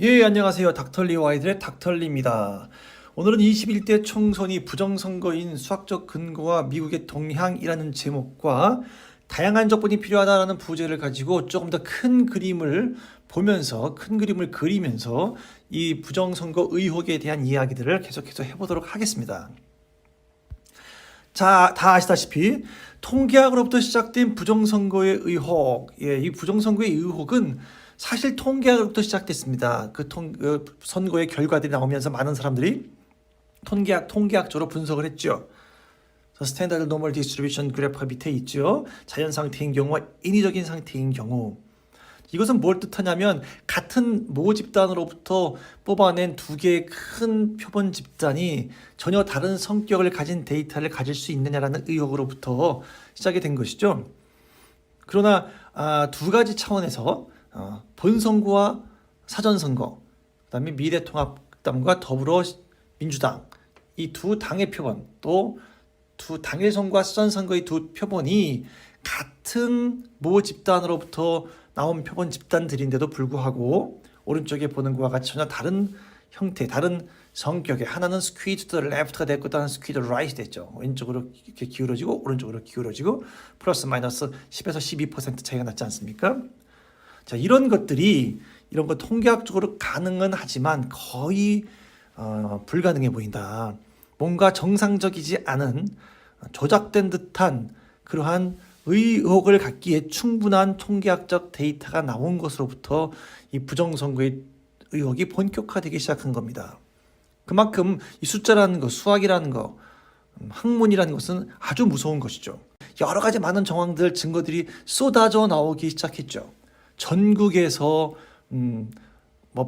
예, 안녕하세요. 닥터리 와이드의 닥터리입니다. 오늘은 21대 총선이 부정선거인 수학적 근거와 미국의 동향이라는 제목과 다양한 접근이 필요하다라는 부제를 가지고 조금 더 큰 그림을 보면서, 큰 그림을 그리면서 이 부정선거 의혹에 대한 이야기들을 계속해서 해보도록 하겠습니다. 자, 다 아시다시피 통계학으로부터 시작된 부정선거의 의혹, 이 부정선거의 의혹은 사실 통계학으로부터 시작됐습니다. 선거의 결과들이 나오면서 많은 사람들이 통계학적으로 분석을 했죠. 스탠다드 노멀 디스트리뷰션 그래프가 밑에 있죠. 자연 상태인 경우와 인위적인 상태인 경우. 이것은 뭘 뜻하냐면 같은 모 집단으로부터 뽑아낸 두 개의 큰 표본 집단이 전혀 다른 성격을 가진 데이터를 가질 수 있느냐라는 의혹으로부터 시작이 된 것이죠. 그러나 두 가지 차원에서 본선거와 사전선거, 그다음에 미래통합당과 더불어민주당 이 두 당의 표본, 또 두 당일선거와 사전선거의 두 표본이 같은 모 집단으로부터 나온 표본 집단들인데도 불구하고 오른쪽에 보는 것과 같이 전혀 다른 형태, 다른 성격의 하나는 skewed to the left가 됐고 다른 skewed to the right 됐죠. 왼쪽으로 이렇게 기울어지고 오른쪽으로 기울어지고 플러스 마이너스 10에서 12% 차이가 났지 않습니까? 자, 이런 것 통계학적으로 가능은 하지만 거의 불가능해 보인다. 뭔가 정상적이지 않은 조작된 듯한 그러한 의혹을 갖기에 충분한 통계학적 데이터가 나온 것으로부터 이 부정선거의 의혹이 본격화되기 시작한 겁니다. 그만큼 이 숫자라는 것, 수학이라는 것, 학문이라는 것은 아주 무서운 것이죠. 여러 가지 많은 정황들, 증거들이 쏟아져 나오기 시작했죠. 전국에서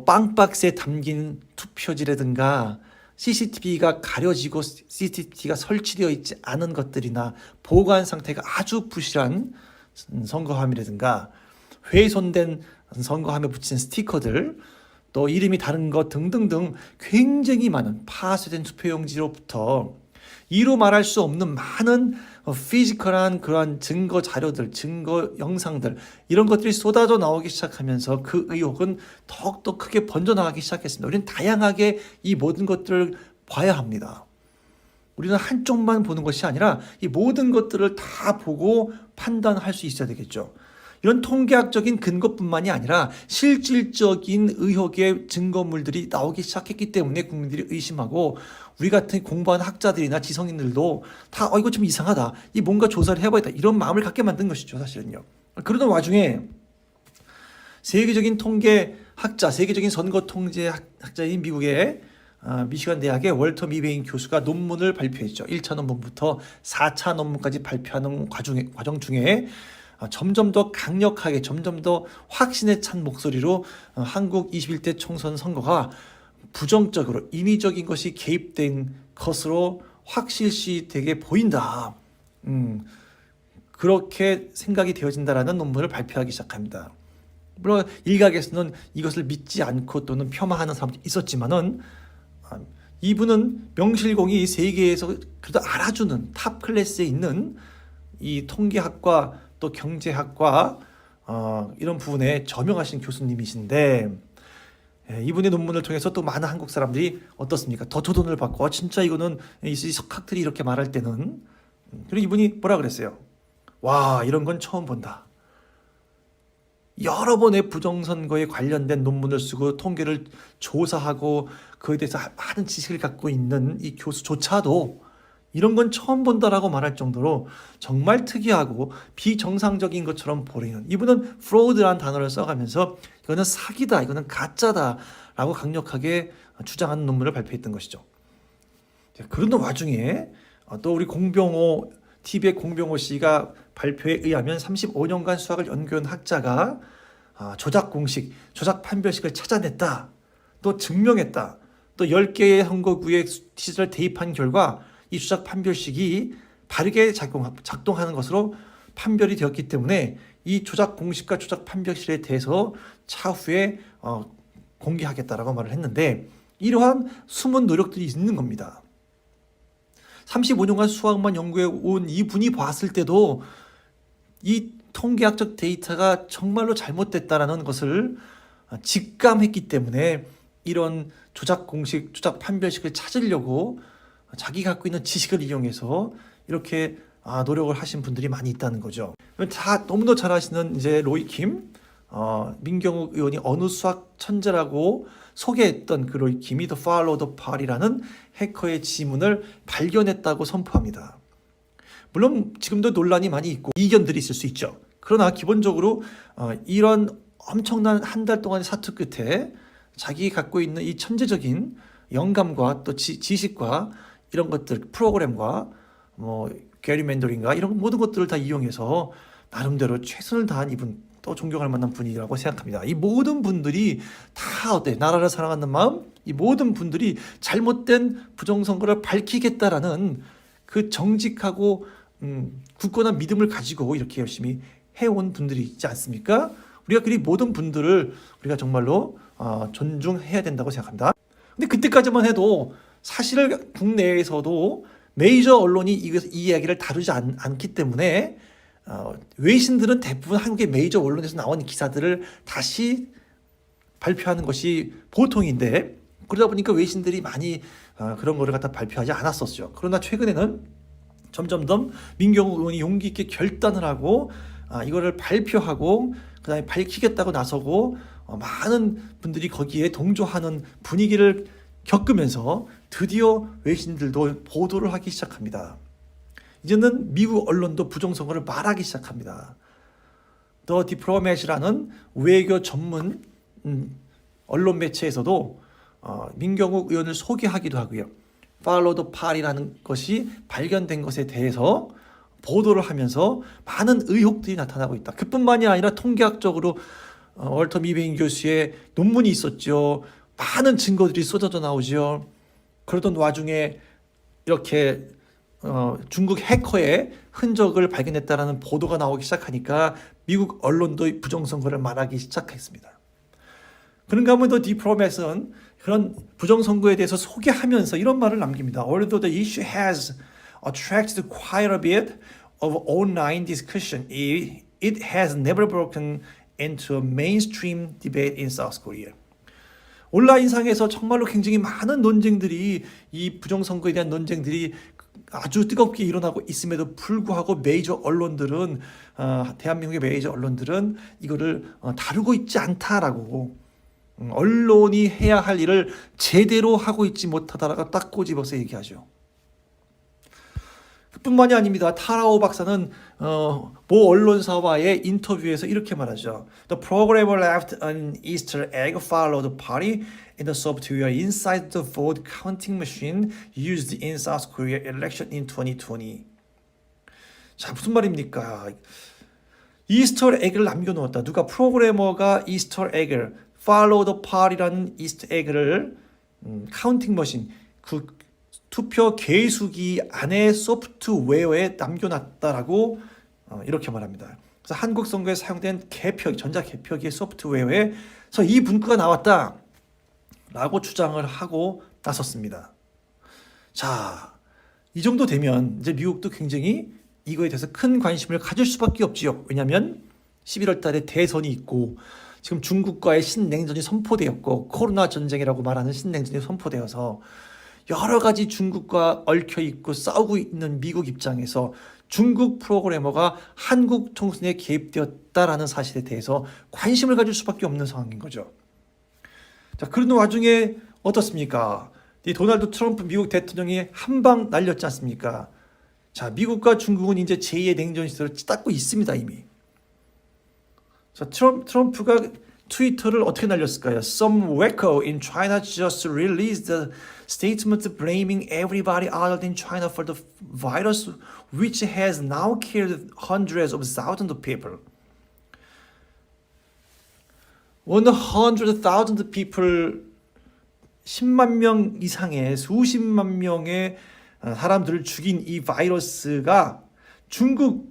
빵박스에 담긴 투표지라든가 CCTV가 가려지고 CCTV가 설치되어 있지 않은 것들이나 보관 상태가 아주 부실한 선거함이라든가 훼손된 선거함에 붙인 스티커들, 또 이름이 다른 것 등등등 굉장히 많은 파쇄된 투표용지로부터 이로 말할 수 없는 많은 피지컬한 그러한 증거 자료들, 증거 영상들 이런 것들이 쏟아져 나오기 시작하면서 그 의혹은 더욱더 크게 번져나가기 시작했습니다. 우리는 다양하게 이 모든 것들을 봐야 합니다. 우리는 한쪽만 보는 것이 아니라 이 모든 것들을 다 보고 판단할 수 있어야 되겠죠. 이런 통계학적인 근거뿐만이 아니라 실질적인 의혹의 증거물들이 나오기 시작했기 때문에 국민들이 의심하고 우리 같은 공부한 학자들이나 지성인들도 다 이거 좀 이상하다. 이 뭔가 조사를 해봐야겠다. 이런 마음을 갖게 만든 것이죠. 사실은요. 그러던 와중에 세계적인 통계 학자, 세계적인 선거 통제 학자인 미국의 미시간 대학의 월터 미베인 교수가 논문을 발표했죠. 1차 논문부터 4차 논문까지 발표하는 과정 중에 점점 더 강력하게, 점점 더 확신에 찬 목소리로 한국 21대 총선 선거가 부정적으로 인위적인 것이 개입된 것으로 확실시 되게 보인다. 그렇게 생각이 되어진다라는 논문을 발표하기 시작합니다. 물론 일각에서는 이것을 믿지 않고 또는 폄하하는 사람도 있었지만은 이분은 명실공히 세계에서 그래도 알아주는 탑 클래스에 있는 이 통계학과 또 경제학과 이런 부분에 저명하신 교수님이신데 이분의 논문을 통해서 또 많은 한국 사람들이 어떻습니까? 더 조돈을 받고 진짜 이거는 이 석학들이 이렇게 말할 때는 그리고 이분이 뭐라 그랬어요? 와, 이런 건 처음 본다. 여러 번의 부정선거에 관련된 논문을 쓰고 통계를 조사하고 그에 대해서 많은 지식을 갖고 있는 이 교수조차도 이런 건 처음 본다라고 말할 정도로 정말 특이하고 비정상적인 것처럼 보이는, 이분은 프로드라는 단어를 써가면서 이거는 사기다, 이거는 가짜다라고 강력하게 주장하는 논문을 발표했던 것이죠. 그런 와중에 또 우리 TV의 공병호 씨가 발표에 의하면 35년간 수학을 연구한 학자가 조작 공식, 조작 판별식을 찾아냈다, 또 증명했다, 또 10개의 선거구에 시설을 대입한 결과 이 조작 판별식이 바르게 작동하는 것으로 판별이 되었기 때문에 이 조작 공식과 조작 판별식에 대해서 차후에 공개하겠다라고 말을 했는데 이러한 숨은 노력들이 있는 겁니다. 35년간 수학만 연구해 온 이분이 봤을 때도 이 통계학적 데이터가 정말로 잘못됐다라는 것을 직감했기 때문에 이런 조작 공식, 조작 판별식을 찾으려고 자기 갖고 있는 지식을 이용해서 이렇게 노력을 하신 분들이 많이 있다는 거죠. 다 너무도 잘 아시는 이제 로이킴, 민경욱 의원이 어느 수학 천재라고 소개했던 그 로이킴이 The Follow the Party라는 해커의 지문을 발견했다고 선포합니다. 물론 지금도 논란이 많이 있고 이견들이 있을 수 있죠. 그러나 기본적으로 이런 엄청난 한 달 동안의 사투 끝에 자기 갖고 있는 이 천재적인 영감과 또 지식과 이런 것들, 프로그램과 게리 맨더링과 이런 모든 것들을 다 이용해서 나름대로 최선을 다한 이분, 또 존경할 만한 분이라고 생각합니다. 이 모든 분들이 다 나라를 사랑하는 마음, 이 모든 분들이 잘못된 부정선거를 밝히겠다라는 그 정직하고 굳건한 믿음을 가지고 이렇게 열심히 해온 분들이 있지 않습니까? 우리가 그 모든 분들을 우리가 정말로 존중해야 된다고 생각합니다. 근데 그때까지만 해도 사실 국내에서도 메이저 언론이 이 이야기를 다루지 않기 때문에 외신들은 대부분 한국의 메이저 언론에서 나온 기사들을 다시 발표하는 것이 보통인데, 그러다 보니까 외신들이 많이 그런 거를 갖다 발표하지 않았었죠. 그러나 최근에는 점점 더 민경욱 의원이 용기 있게 결단을 하고 이거를 발표하고 그다음에 밝히겠다고 나서고 많은 분들이 거기에 동조하는 분위기를 겪으면서 드디어 외신들도 보도를 하기 시작합니다. 이제는 미국 언론도 부정선거를 말하기 시작합니다. The Diplomat이라는 외교 전문 언론 매체에서도 민경욱 의원을 소개하기도 하고요. Follow the Party라는 것이 발견된 것에 대해서 보도를 하면서 많은 의혹들이 나타나고 있다. 그뿐만이 아니라 통계학적으로 월터 미베인 교수의 논문이 있었죠. 많은 증거들이 쏟아져 나오죠. 그러던 와중에 이렇게 중국 해커의 흔적을 발견했다라는 보도가 나오기 시작하니까 미국 언론도 부정선거를 말하기 시작했습니다. 그런가 하면 더 디플로맷은 그런 부정선거에 대해서 소개하면서 이런 말을 남깁니다. Although the issue has attracted quite a bit of online discussion, it has never broken into a mainstream debate in South Korea. 온라인상에서 정말로 굉장히 많은 논쟁들이, 이 부정선거에 대한 논쟁들이 아주 뜨겁게 일어나고 있음에도 불구하고 메이저 언론들은 대한민국의 메이저 언론들은 이거를 다루고 있지 않다라고, 언론이 해야 할 일을 제대로 하고 있지 못하다라고 딱 꼬집어서 얘기하죠. 뿐만이 아닙니다. 타라오 박사는 모 언론사와의 인터뷰에서 이렇게 말하죠. The programmer left an Easter egg followed the party in the software inside the vote counting machine used in South Korea election in 2020. 자, 무슨 말입니까? 이스터 에그를 남겨놓았다. 누가? 프로그래머가 이스터 에그를, follow the party라는 이스터 에그를 카운팅 머신, 그 투표 계수기 안에 소프트웨어에 남겨놨다라고 이렇게 말합니다. 그래서 한국 선거에 사용된 개표, 전자 개표기의 소프트웨어에서 이 문구가 나왔다라고 주장을 하고 나섰습니다. 자, 이 정도 되면 이제 미국도 굉장히 이거에 대해서 큰 관심을 가질 수밖에 없지요. 왜냐하면 11월 달에 대선이 있고 지금 중국과의 신냉전이 선포되었고 코로나 전쟁이라고 말하는 신냉전이 선포되어서 여러 가지 중국과 얽혀있고 싸우고 있는 미국 입장에서 중국 프로그래머가 한국 총선에 개입되었다라는 사실에 대해서 관심을 가질 수밖에 없는 상황인 거죠. 자, 그런 와중에 어떻습니까? 이 도널드 트럼프 미국 대통령이 한 방 날렸지 않습니까? 자, 미국과 중국은 이제 제2의 냉전 시대를 치닫고 있습니다, 이미. 자, 트럼프가 트위터를 어떻게 날렸을까요? Some wacko in China just released a statement blaming everybody other than China for the virus, which has now killed hundreds of thousands of people. 100,000 people, 10만 명 이상의 수십만 명의 사람들을 죽인 이 바이러스가 중국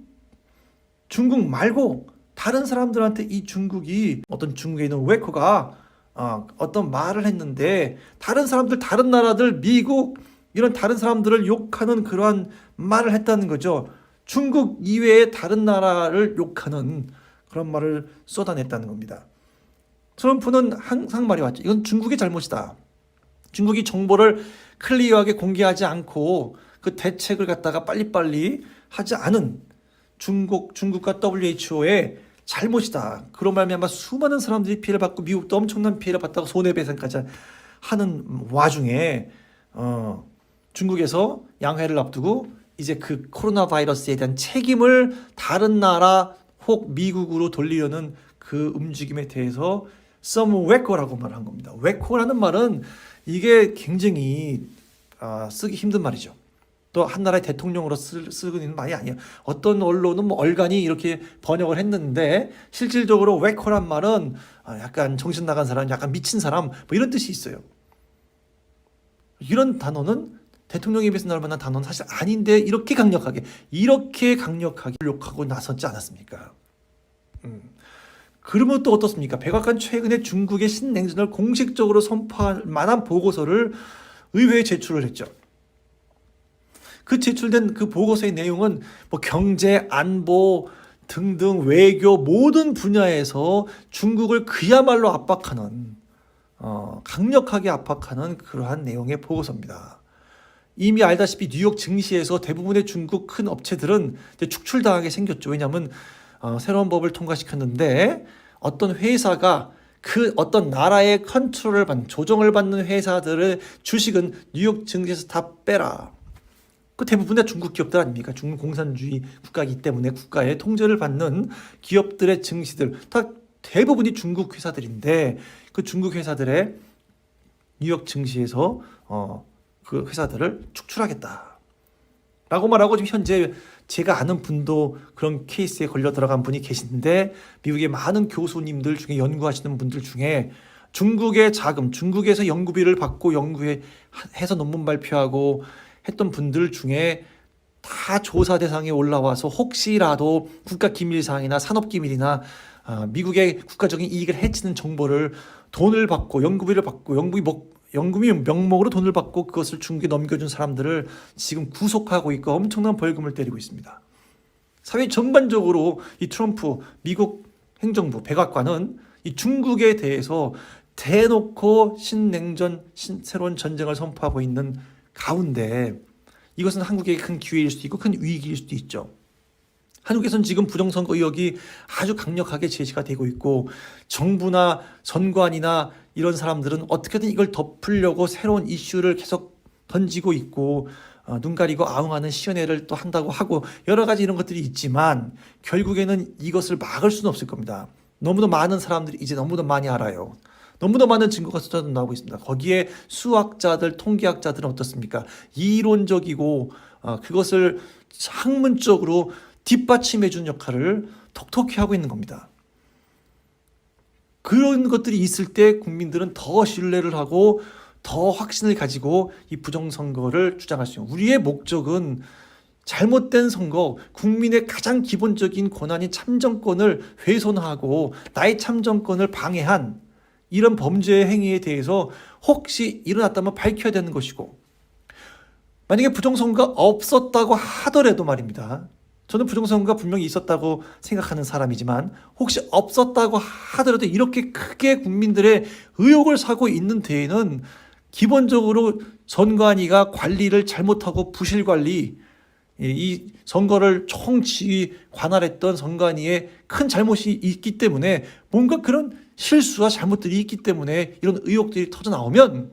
말고 다른 사람들한테 이 중국이, 어떤 중국에 있는 웨커가 어떤 말을 했는데 다른 사람들, 다른 나라들, 미국 이런 다른 사람들을 욕하는 그러한 말을 했다는 거죠. 중국 이외의 다른 나라를 욕하는 그런 말을 쏟아냈다는 겁니다. 트럼프는 항상 말해왔죠. 이건 중국의 잘못이다. 중국이 정보를 클리어하게 공개하지 않고 그 대책을 갖다가 빨리빨리 하지 않은 중국과 WHO의 잘못이다. 그런 말미암아 수많은 사람들이 피해를 받고 미국도 엄청난 피해를 받다가 손해배상까지 하는 와중에 중국에서 양회를 앞두고 이제 그 코로나 바이러스에 대한 책임을 다른 나라 혹 미국으로 돌리려는 그 움직임에 대해서 some wacko라고 말한 겁니다. wacko라는 말은 이게 굉장히 쓰기 힘든 말이죠. 또 한 나라의 대통령으로 쓰고 있는 말이 아니에요. 어떤 언론은 뭐 얼간이 이렇게 번역을 했는데 실질적으로 wacko란 말은 약간 정신 나간 사람, 약간 미친 사람 뭐 이런 뜻이 있어요. 이런 단어는 대통령 입에서 나올 만한 단어는 사실 아닌데 이렇게 강력하게 욕하고 나섰지 않았습니까? 그러면 또 어떻습니까? 백악관 최근에 중국의 신냉전을 공식적으로 선포할 만한 보고서를 의회에 제출을 했죠. 그 제출된 그 보고서의 내용은 뭐 경제, 안보 등등 외교 모든 분야에서 중국을 그야말로 압박하는 강력하게 압박하는 그러한 내용의 보고서입니다. 이미 알다시피 뉴욕 증시에서 대부분의 중국 큰 업체들은 축출당하게 생겼죠. 왜냐하면 새로운 법을 통과시켰는데 어떤 회사가 그 어떤 나라의 컨트롤을 받는 조정을 받는 회사들의 주식은 뉴욕 증시에서 다 빼라. 그 대부분 다 중국 기업들 아닙니까? 중국 공산주의 국가이기 때문에 국가의 통제를 받는 기업들의 증시들 다 대부분이 중국 회사들인데 그 중국 회사들의 뉴욕 증시에서 그 회사들을 축출하겠다 라고 말하고 지금 현재 제가 아는 분도 그런 케이스에 걸려 들어간 분이 계신데 미국의 많은 교수님들 중에 연구하시는 분들 중에 중국의 자금, 중국에서 연구비를 받고 연구해서 논문 발표하고 했던 분들 중에 다 조사 대상에 올라와서 혹시라도 국가기밀사항이나 산업기밀이나 미국의 국가적인 이익을 해치는 정보를 돈을 받고 연구비를 받고 연구비 명목으로 돈을 받고 그것을 중국에 넘겨준 사람들을 지금 구속하고 있고 엄청난 벌금을 때리고 있습니다. 사회 전반적으로 이 트럼프 미국 행정부 백악관은 이 중국에 대해서 대놓고 신냉전 새로운 전쟁을 선포하고 있는 가운데 이것은 한국에게 큰 기회일 수도 있고 큰 위기일 수도 있죠. 한국에서는 지금 부정선거 의혹이 아주 강력하게 제시가 되고 있고 정부나 선관이나 이런 사람들은 어떻게든 이걸 덮으려고 새로운 이슈를 계속 던지고 있고 눈 가리고 아웅하는 시연회를 또 한다고 하고 여러 가지 이런 것들이 있지만 결국에는 이것을 막을 수는 없을 겁니다. 너무도 많은 사람들이 이제 너무도 많이 알아요. 너무도 많은 증거가 쏟아져 나오고 있습니다. 거기에 수학자들, 통계학자들은 어떻습니까? 이론적이고 그것을 학문적으로 뒷받침해주는 역할을 톡톡히 하고 있는 겁니다. 그런 것들이 있을 때 국민들은 더 신뢰를 하고 더 확신을 가지고 이 부정선거를 주장할 수 있는 우리의 목적은 잘못된 선거, 국민의 가장 기본적인 권한인 참정권을 훼손하고 나의 참정권을 방해한 이런 범죄 행위에 대해서 혹시 일어났다면 밝혀야 되는 것이고 만약에 부정선거가 없었다고 하더라도 말입니다. 저는 부정선거가 분명히 있었다고 생각하는 사람이지만 혹시 없었다고 하더라도 이렇게 크게 국민들의 의혹을 사고 있는 데에는 기본적으로 선관위가 관리를 잘못하고 부실관리 이 선거를 총지휘 관할했던 선관위에 큰 잘못이 있기 때문에 뭔가 그런 실수와 잘못들이 있기 때문에 이런 의혹들이 터져 나오면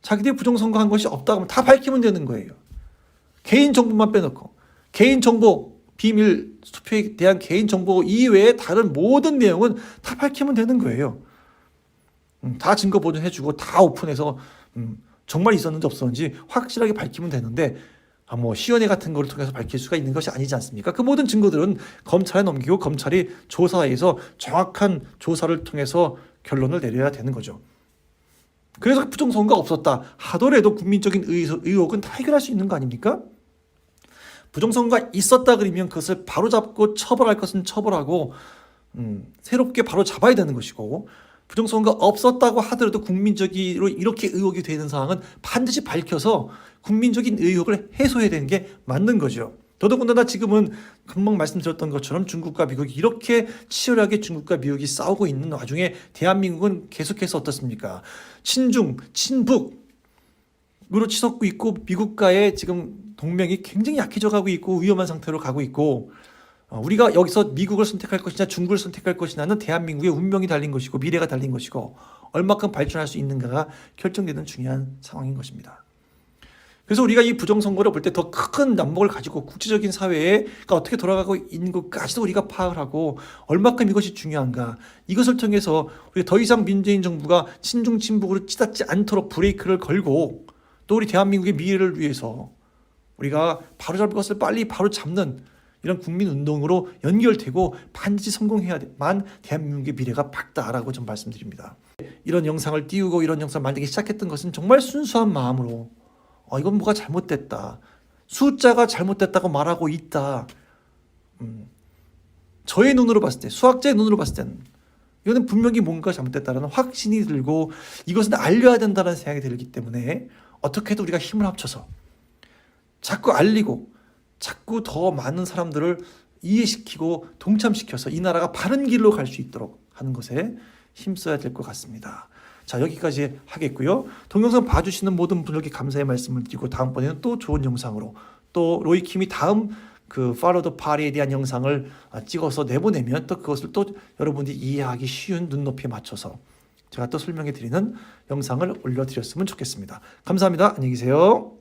자기들이 부정선거 한 것이 없다고 하면 다 밝히면 되는 거예요. 개인정보만 빼놓고 개인정보 비밀 투표에 대한 개인정보 이외에 다른 모든 내용은 다 밝히면 되는 거예요. 다 증거 보존해주고 다 오픈해서 정말 있었는지 없었는지 확실하게 밝히면 되는데 뭐 시연회 같은 거를 통해서 밝힐 수가 있는 것이 아니지 않습니까? 그 모든 증거들은 검찰에 넘기고 검찰이 조사해서 정확한 조사를 통해서 결론을 내려야 되는 거죠. 그래서 부정선거가 없었다 하더라도 국민적인 의혹은 다 해결할 수 있는 거 아닙니까? 부정선거가 있었다 그러면 그것을 바로잡고 처벌할 것은 처벌하고 새롭게 바로 잡아야 되는 것이고 부정선거가 없었다고 하더라도 국민적으로 이렇게 의혹이 되는 사항은 반드시 밝혀서 국민적인 의혹을 해소해야 되는 게 맞는 거죠. 더더군다나 지금은 금방 말씀드렸던 것처럼 중국과 미국이 이렇게 치열하게 중국과 미국이 싸우고 있는 와중에 대한민국은 계속해서 어떻습니까? 친중, 친북으로 치솟고 있고 미국과의 지금 동맹이 굉장히 약해져 가고 있고 위험한 상태로 가고 있고 우리가 여기서 미국을 선택할 것이냐 중국을 선택할 것이냐는 대한민국의 운명이 달린 것이고 미래가 달린 것이고 얼마큼 발전할 수 있는가가 결정되는 중요한 상황인 것입니다. 그래서 우리가 이 부정선거를 볼 때 더 큰 난목을 가지고 국제적인 사회가 어떻게 돌아가고 있는 것까지도 우리가 파악을 하고 얼마큼 이것이 중요한가 이것을 통해서 우리가 더 이상 문재인 정부가 친중 친북으로 치닫지 않도록 브레이크를 걸고 또 우리 대한민국의 미래를 위해서 우리가 바로잡을 것을 빨리 바로잡는 이런 국민운동으로 연결되고 반드시 성공해야만 대한민국의 미래가 밝다라고 좀 말씀드립니다. 이런 영상을 띄우고 이런 영상을 만들기 시작했던 것은 정말 순수한 마음으로 이건 뭐가 잘못됐다. 숫자가 잘못됐다고 말하고 있다. 저의 눈으로 봤을 때, 수학자의 눈으로 봤을 때는 이거는 분명히 뭔가 잘못됐다라는 확신이 들고 이것은 알려야 된다는 생각이 들기 때문에 어떻게든 우리가 힘을 합쳐서 자꾸 알리고 자꾸 더 많은 사람들을 이해시키고 동참시켜서 이 나라가 바른 길로 갈 수 있도록 하는 것에 힘써야 될 것 같습니다. 자, 여기까지 하겠고요. 동영상 봐주시는 모든 분들께 감사의 말씀을 드리고 다음번에는 또 좋은 영상으로 또 로이킴이 다음 그 Follow the Party에 대한 영상을 찍어서 내보내면 또 그것을 또 여러분들이 이해하기 쉬운 눈높이에 맞춰서 제가 또 설명해 드리는 영상을 올려드렸으면 좋겠습니다. 감사합니다. 안녕히 계세요.